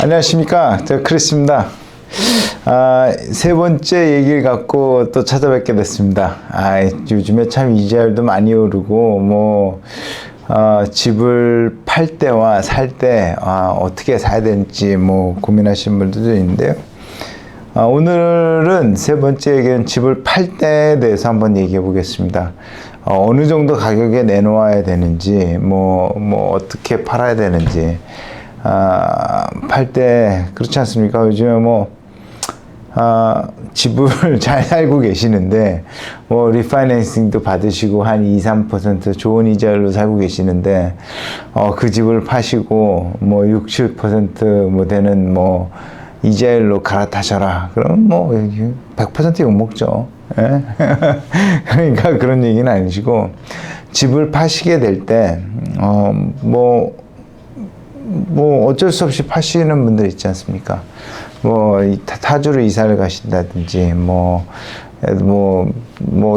안녕하십니까. 저 크리스입니다. 세 번째 얘기를 갖고 또 찾아뵙게 됐습니다. 요즘에 참 이자율도 많이 오르고, 집을 팔 때와 살 때, 어떻게 사야 되는지 고민하시는 분들도 있는데요. 오늘은 세 번째 얘기는 집을 팔 때에 대해서 한번 얘기해 보겠습니다. 어느 정도 가격에 내놓아야 되는지, 어떻게 팔아야 되는지, 팔 때, 그렇지 않습니까? 요즘에 집을 잘 살고 계시는데, 리파이낸싱도 받으시고, 한 2, 3% 좋은 이자율로 살고 계시는데, 그 집을 파시고, 6, 7% 되는, 이자율로 갈아타셔라. 그럼 100% 욕먹죠. 예? 그러니까 그런 얘기는 아니시고, 집을 파시게 될 때, 어쩔 수 없이 파시는 분들 있지 않습니까? 타주로 이사를 가신다든지,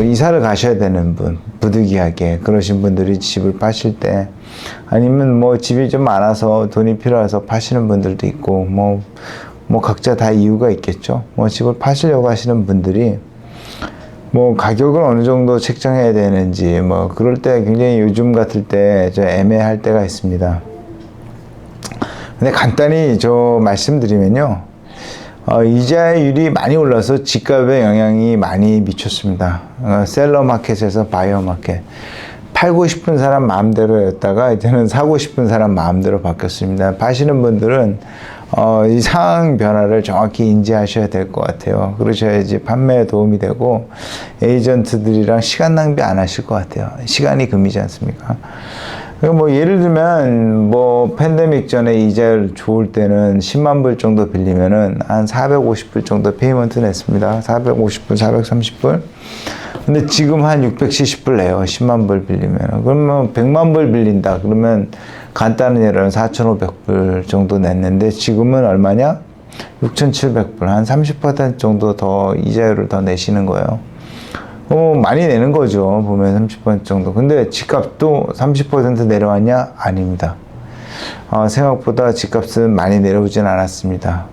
이사를 가셔야 되는 분, 부득이하게, 그러신 분들이 집을 파실 때, 아니면 집이 좀 많아서 돈이 필요해서 파시는 분들도 있고, 각자 다 이유가 있겠죠. 집을 파시려고 하시는 분들이, 가격을 어느 정도 책정해야 되는지, 그럴 때 굉장히 요즘 같을 때 좀 애매할 때가 있습니다. 근데 간단히 말씀드리면요. 이자율이 많이 올라서 집값에 영향이 많이 미쳤습니다. 셀러 마켓에서 바이어 마켓. 팔고 싶은 사람 마음대로였다가 이제는 사고 싶은 사람 마음대로 바뀌었습니다. 파시는 분들은 이 상황 변화를 정확히 인지하셔야 될 것 같아요. 그러셔야지 판매에 도움이 되고 에이전트들이랑 시간 낭비 안 하실 것 같아요. 시간이 금이지 않습니까? 예를 들면 팬데믹 전에 이자율 좋을 때는 10만 불 정도 빌리면은 한 450불 정도 페이먼트 냈습니다. 450불, 430불. 근데 지금 한 670불 내요. 10만 불 빌리면. 그러면 100만 불 빌린다. 그러면 간단한 예로는 4,500불 정도 냈는데 지금은 얼마냐? 6,700불. 한 30% 정도 더 이자율을 더 내시는 거예요. 많이 내는 거죠. 보면 30% 정도. 근데 집값도 30% 내려왔냐? 아닙니다. 생각보다 집값은 많이 내려오진 않았습니다.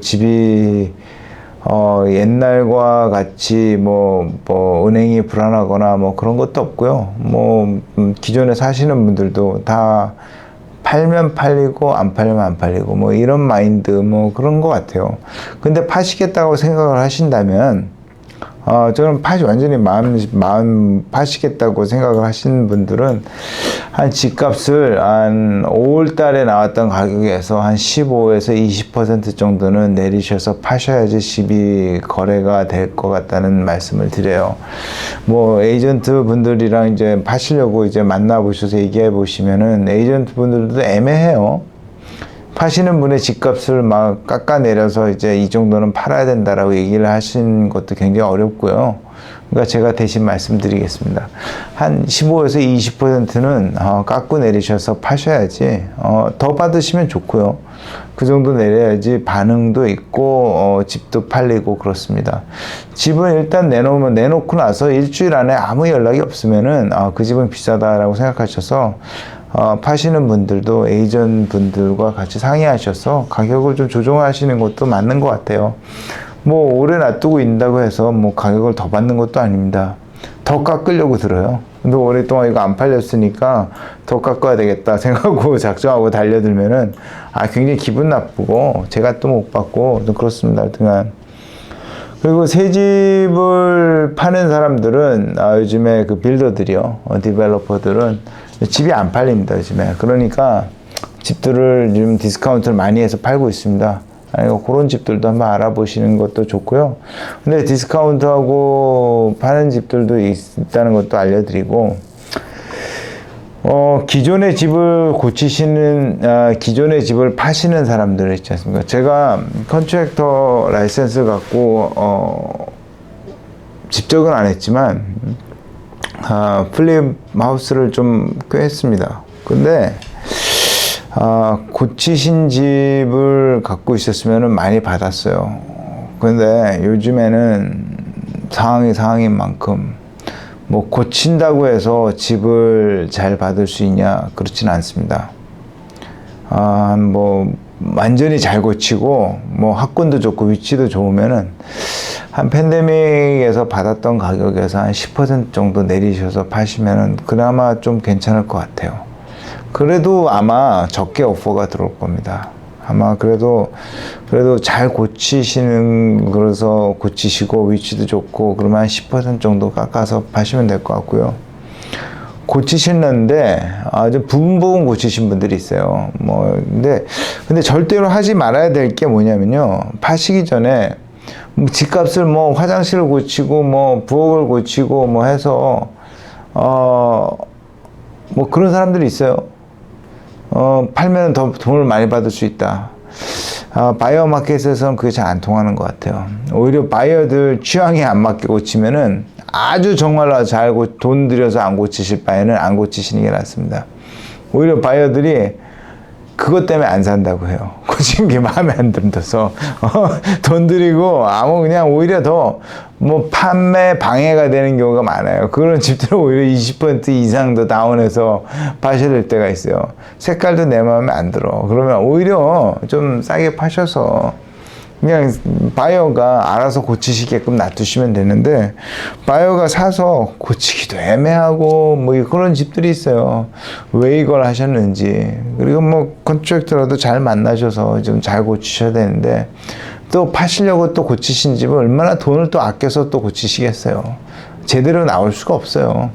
집이, 옛날과 같이 은행이 불안하거나 그런 것도 없고요. 기존에 사시는 분들도 다 팔면 팔리고 안 팔면 안 팔리고 이런 마인드 그런 것 같아요. 근데 파시겠다고 생각을 하신다면 저는 완전히 마음 파시겠다고 생각을 하시는 분들은 한 집값을 한 5월 달에 나왔던 가격에서 한 15에서 20% 정도는 내리셔서 파셔야지 집이 거래가 될 것 같다는 말씀을 드려요. 에이전트 분들이랑 이제 파시려고 이제 만나보셔서 얘기해 보시면은 에이전트 분들도 애매해요. 파시는 분의 집값을 막 깎아내려서 이제 이 정도는 팔아야 된다라고 얘기를 하신 것도 굉장히 어렵고요. 그러니까 제가 대신 말씀드리겠습니다. 한 15에서 20%는 깎고 내리셔서 파셔야지, 더 받으시면 좋고요. 그 정도 내려야지 반응도 있고, 집도 팔리고 그렇습니다. 집은 일단 내놓고 나서 일주일 안에 아무 연락이 없으면은, 그 집은 비싸다라고 생각하셔서, 파시는 분들도 에이전 분들과 같이 상의하셔서 가격을 좀 조정하시는 것도 맞는 것 같아요. 오래 놔두고 있다고 해서 가격을 더 받는 것도 아닙니다. 더 깎으려고 들어요. 근데 오랫동안 이거 안 팔렸으니까 더 깎아야 되겠다 생각하고 작정하고 달려들면은 굉장히 기분 나쁘고 제가 또 못 받고 좀 그렇습니다. 하여튼간. 그리고 새 집을 파는 사람들은 요즘에 그 빌더들이요, 디벨로퍼들은 집이 안 팔립니다, 요즘에. 그러니까 집들을 요즘 디스카운트를 많이 해서 팔고 있습니다. 그런 집들도 한번 알아보시는 것도 좋고요. 근데 디스카운트하고 파는 집들도 있다는 것도 알려드리고, 기존의 집을 기존의 집을 파시는 사람들 있지 않습니까? 제가 컨트랙터 라이센스 갖고, 직접은 안 했지만, 플립 하우스를 좀 꽤 했습니다. 근데, 고치신 집을 갖고 있었으면 많이 받았어요. 근데 요즘에는 상황인 만큼, 고친다고 해서 집을 잘 받을 수 있냐? 그렇진 않습니다. 완전히 잘 고치고 뭐 학군도 좋고 위치도 좋으면은 한 팬데믹에서 받았던 가격에서 한 10% 정도 내리셔서 파시면은 그나마 좀 괜찮을 것 같아요. 그래도 아마 적게 오퍼가 들어올 겁니다. 아마 그래도 잘 고치시는, 그래서 고치시고 위치도 좋고 그러면 한 10% 정도 깎아서 파시면 될 것 같고요. 고치시는데 아주 부분 고치신 분들이 있어요. 뭐 근데 절대로 하지 말아야 될 게 뭐냐면요, 파시기 전에 집값을 뭐 화장실을 고치고 뭐 부엌을 고치고 뭐 해서 뭐 그런 사람들이 있어요. 팔면 더 돈을 많이 받을 수 있다. 바이어 마켓에서는 그게 잘 안 통하는 것 같아요. 오히려 바이어들 취향에 안 맞게 고치면은 아주 정말로 돈 들여서 안 고치실 바에는 안 고치시는 게 낫습니다. 오히려 바이어들이 그것 때문에 안 산다고 해요. 고치는 게 마음에 안 들어서 돈 들이고 그냥 오히려 더 뭐 판매 방해가 되는 경우가 많아요. 그런 집들은 오히려 20% 이상 더 다운해서 파셔야 될 때가 있어요. 색깔도 내 마음에 안 들어. 그러면 오히려 좀 싸게 파셔서 그냥 바이어가 알아서 고치시게끔 놔두시면 되는데, 바이어가 사서 고치기도 애매하고 뭐 그런 집들이 있어요. 왜 이걸 하셨는지. 그리고 뭐 컨트랙터라도 잘 만나셔서 좀 잘 고치셔야 되는데, 또 파시려고 또 고치신 집은 얼마나 돈을 또 아껴서 또 고치시겠어요. 제대로 나올 수가 없어요.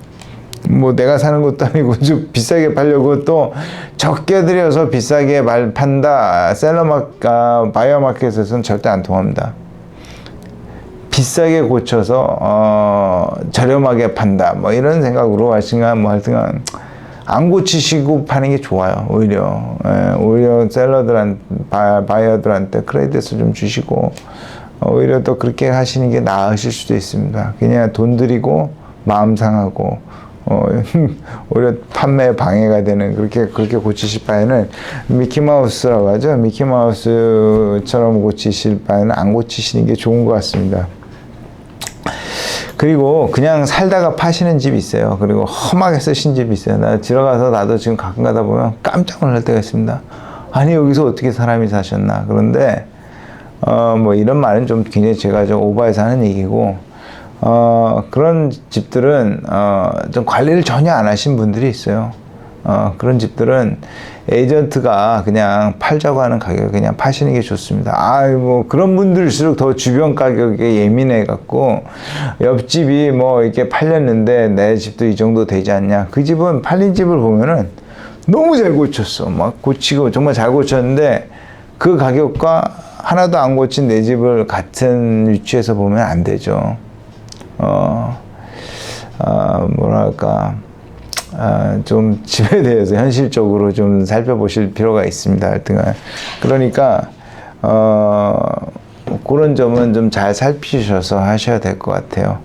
뭐 내가 사는 것도 아니고 좀 비싸게 팔려고 또 적게 들여서 비싸게 판다. 바이어 마켓에서는 절대 안 통합니다. 비싸게 고쳐서 저렴하게 판다. 뭐 이런 생각으로 하시면 뭐 하여튼 안 고치시고 파는 게 좋아요. 오히려 바이어들한테 크레딧을 좀 주시고 오히려 또 그렇게 하시는 게 나으실 수도 있습니다. 그냥 돈 들이고 마음 상하고 오히려 판매에 방해가 되는 그렇게 고치실 바에는 미키마우스라고 하죠. 미키마우스처럼 고치실 바에는 안 고치시는 게 좋은 것 같습니다. 그리고 그냥 살다가 파시는 집이 있어요. 그리고 험하게 쓰신 집이 있어요. 나도 지금 가끔 가다 보면 깜짝 놀랄 때가 있습니다. 아니 여기서 어떻게 사람이 사셨나. 그런데 뭐 이런 말은 좀 굉장히 제가 좀 오버해서 하는 얘기고, 그런 집들은 좀 관리를 전혀 안 하신 분들이 있어요. 그런 집들은 에이전트가 그냥 팔자고 하는 가격에 그냥 파시는 게 좋습니다. 뭐 그런 분들일수록 더 주변 가격에 예민해 갖고 옆집이 뭐 이렇게 팔렸는데 내 집도 이 정도 되지 않냐. 그 집은 팔린 집을 보면은 너무 잘 고쳤어. 막 고치고 정말 잘 고쳤는데 그 가격과 하나도 안 고친 내 집을 같은 위치에서 보면 안 되죠. 뭐랄까, 좀 집에 대해서 현실적으로 좀 살펴보실 필요가 있습니다. 하여튼 그러니까 그런 점은 좀 잘 살피셔서 하셔야 될 것 같아요.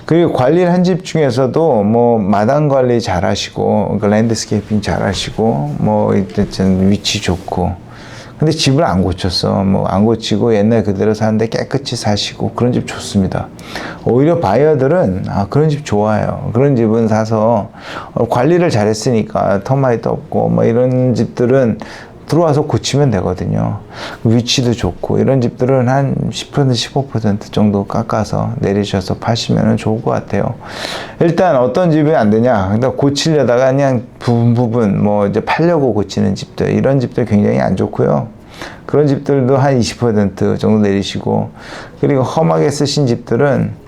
그리고 관리를 한 집 중에서도 뭐 마당 관리 잘 하시고, 랜드스케이핑 잘 하시고, 뭐 위치 좋고, 근데 집을 안 고쳤어. 뭐 안 고치고 옛날 그대로 사는데 깨끗이 사시고, 그런 집 좋습니다. 오히려 바이어들은 그런 집 좋아해요. 그런 집은 사서 관리를 잘했으니까 터마이도 없고 뭐 이런 집들은 들어와서 고치면 되거든요. 위치도 좋고 이런 집들은 한 10% 15% 정도 깎아서 내리셔서 파시면 좋을 것 같아요. 일단 어떤 집이 안 되냐, 그러니까 고치려다가 그냥 부분 뭐 이제 팔려고 고치는 집들, 이런 집들 굉장히 안 좋고요. 그런 집들도 한 20% 정도 내리시고, 그리고 험하게 쓰신 집들은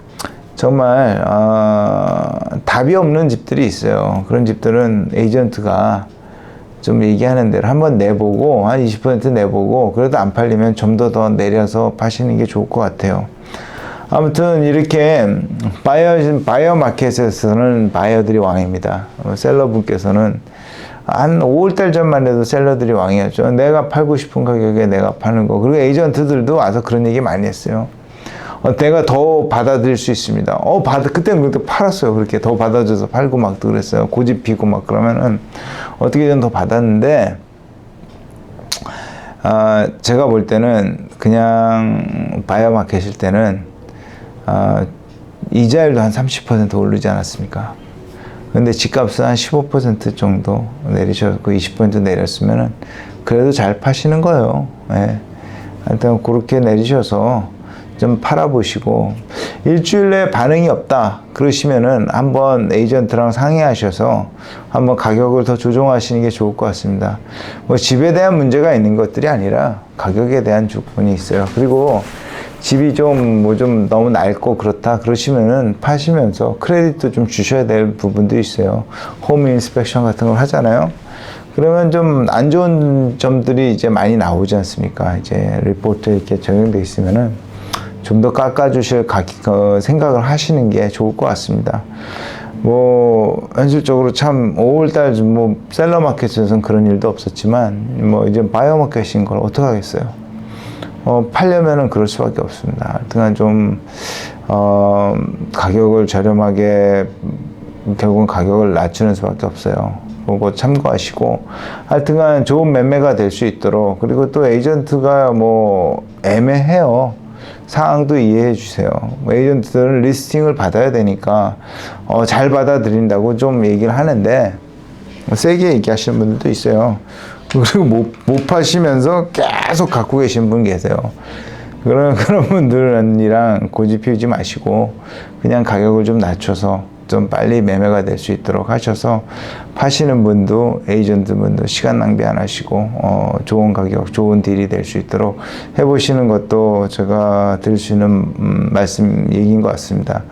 정말 답이 없는 집들이 있어요. 그런 집들은 에이전트가 좀 얘기하는 대로 한번 내보고 한 20% 내보고 그래도 안 팔리면 좀 더 내려서 파시는 게 좋을 것 같아요. 아무튼 이렇게 바이어 마켓에서는 바이어들이 왕입니다. 셀러분께서는 한 5월달 전만 해도 셀러들이 왕이었죠. 내가 팔고 싶은 가격에 내가 파는 거. 그리고 에이전트들도 와서 그런 얘기 많이 했어요. 내가 더 받아들일 수 있습니다. 그때는 그렇게 팔았어요. 그렇게 더 받아줘서 팔고 막 그랬어요. 고집 피고 막 그러면은 어떻게든 더 받았는데, 제가 볼 때는 그냥 바이어 마켓일 때는 이자율도 한 30% 오르지 않았습니까? 근데 집값은 한 15% 정도 내리셨고 20% 내렸으면은 그래도 잘 파시는 거예요. 예. 하여튼 그렇게 내리셔서 좀 팔아보시고, 일주일 내에 반응이 없다 그러시면은 한번 에이전트랑 상의하셔서 한번 가격을 더 조정하시는 게 좋을 것 같습니다. 뭐 집에 대한 문제가 있는 것들이 아니라 가격에 대한 부분이 있어요. 그리고 집이 좀 너무 낡고 그렇다 그러시면은 파시면서 크레딧도 좀 주셔야 될 부분도 있어요. 홈 인스펙션 같은 걸 하잖아요. 그러면 좀 안 좋은 점들이 이제 많이 나오지 않습니까? 이제 리포트에 이렇게 적용돼 있으면은 좀 더 깎아주실 생각을 하시는 게 좋을 것 같습니다. 뭐 현실적으로 참 5월달 뭐 셀러 마켓에서는 그런 일도 없었지만 뭐 이제 바이어 마켓인 걸 어떻게 하겠어요? 팔려면은 그럴 수밖에 없습니다. 하여튼 좀 가격을 저렴하게, 결국은 가격을 낮추는 수밖에 없어요. 그거 참고하시고, 하여튼간 좋은 매매가 될 수 있도록. 그리고 또 에이전트가 뭐 애매해요. 상황도 이해해 주세요. 에이전트들은 리스팅을 받아야 되니까 잘 받아들인다고 좀 얘기를 하는데 세게 얘기하시는 분들도 있어요. 그리고 못 파시면서 계속 갖고 계신 분 계세요. 그런 분들이랑 고집 피우지 마시고 그냥 가격을 좀 낮춰서 좀 빨리 매매가 될 수 있도록 하셔서, 파시는 분도 에이전트 분도 시간 낭비 안 하시고 좋은 가격, 좋은 딜이 될 수 있도록 해보시는 것도 제가 드릴 수 있는 얘기인 것 같습니다.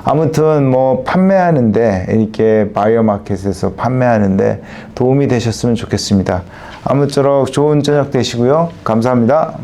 아무튼 뭐 판매하는데, 이렇게 바이어 마켓에서 판매하는데 도움이 되셨으면 좋겠습니다. 아무쪼록 좋은 저녁 되시고요. 감사합니다.